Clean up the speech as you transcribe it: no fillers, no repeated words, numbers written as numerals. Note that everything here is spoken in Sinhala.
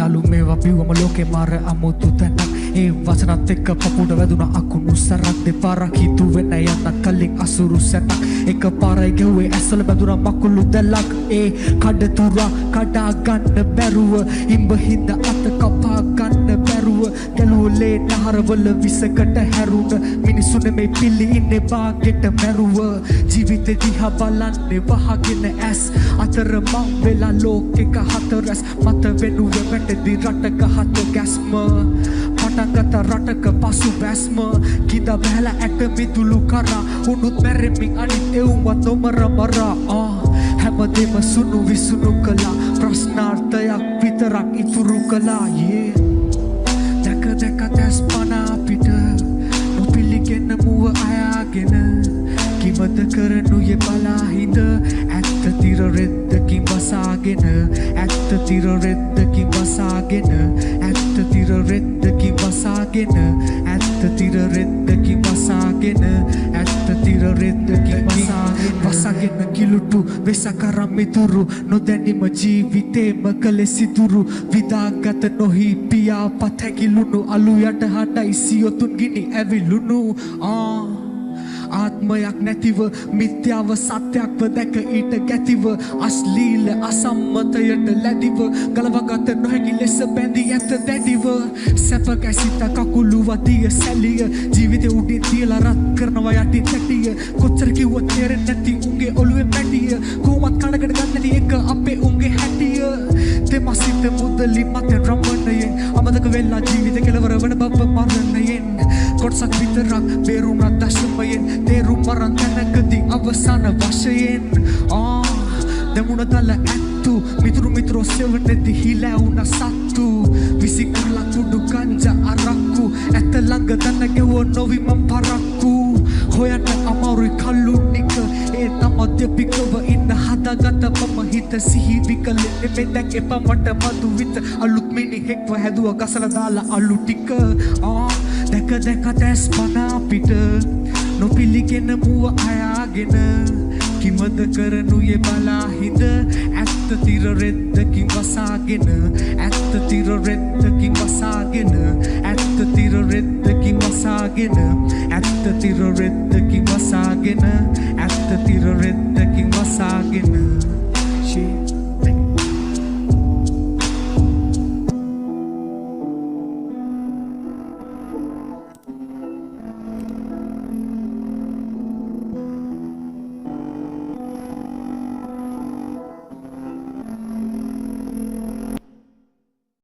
යාළු මේවා බිව්වම ලෝකේ මාර අමුතු තැනක් ඒ වචනත් එක්ක පපුඩ වැදුනා අකුණු සරක් දෙපාරක් හිතුවේ නැ යන්නත් කලින් අසුරු සැතක් එක පාරයි ගෙව්වේ ඇස්වල බැඳුනා මකුළු දැලක් ඒ කඩතුරා කඩා ගන්න බැරුව ඉඹ හිඳ අත කපා ගන්න බැරුව ගැලුවලේ නහරවල විසකට හැරුණ මිනිසුනේ මේ පිළි ඉන්නේ බාගෙට මැරුව ජීවිතේ දිහා බලන්නේ වහගෙන ඇස් අතර මං වෙලා ලෝකෙක හතරස් මත වෙනුවේ වැටෙදි රටක හත ගැස්ම පටන්ගත රටක පසු බැස්ම කිඳ බැහැලා ඇට මිදුළු කරා උනුත් මැරෙමින් අනිත් එවුන්වත් නොමර මරා හැමදේම සුණු විසුණු කළා ප්‍රශ්නාර්ථයක් විතරක් ඉතුරු කළා දැක දැක දැස් පන අපිට නොපිළිගෙන මුව අයාගෙන කිමද කරනුයේ බලාහිඳ ඇත්ත තිර රෙද්දකින් වසාගෙන ඇත්ත තිර රෙද්දකින් වසාගෙන ඇත්ත තිර රෙද්දකින් වසාගෙන ඇත්ත තිර රෙද්දකින් වසාගෙන ඇත්ත තිර රෙද්දකින් වසාගෙන කිලුටු වෙසකරම් මිතුරු නොදැනීම ජීවිතේම කලේ සිදුරු විදාගත නොහි පියාපත් හැකිලුණු අලු යට හටයි සියොතුන් ගිනි ඇවිලුණු ආත්මයක් නැතිව මිත්‍යාව සත්‍යක්ව දැක ඊට ගැතිව අශ්ලීල අසම්මතයට ලැබිව ගලවගත නොහැකි ලෙස බැඳී ඇත දැඩිව සැප කැසිත කකුළු වදිය සැලිය ජීවිතේ උඩින් තියලා රත් කරනවා යටින් තැටිය කොච්චර කිව්වත් තේරෙන්නේ නැති උන්ගේ ඔළුවේ මැඩිය කොහොමත් කඩකට ගන්න නැති එක අපේ උන්ගේ හැටිය දෙමසිත මුදලි මත රමණයෙන් අමතක වෙලා ජීවිත කෙලවර වන බව මරණයෙන් කොටසක් විතරක් බේරුණා දශමයෙන් තේරුම් මරන් තැනකදී අවසාන වශයෙන් දෙමුණ තල ඇත්තු මිතුරු සෙවණෙදි හිලා වුණ සත්තු විසි කරලා කුඩු ගංජා අරක්කු ඇත ළඟ දන්න ගෙව නොවි මම පරක්කු හොයන්න අමාරුයි කල්ලුනික ඒ තමත්ය පිකව ඉන්න හදාගත මම හිත සිහි විකලෙ නෙමෙයි දැන් එපා මට මතු විත අලුත් මිනිහෙක්ව හැදුව ගසලා දාලා අලු ටික දැක දැක දැස් පන අපිට නොපිළිගෙන මුව අයාගෙන කිමද කරනුයේ බලාහිඳ ඇත්ත තිර රෙද්දකින් වසාගෙන ඇත්ත තිර රෙද්දකින් වසාගෙන ඇත්ත තිර රෙද්දකින් වසාගෙන ඇත්ත තිර රෙද්දකින් වසාගෙන ඇත්ත තිර රෙද්දකින් වසාගෙන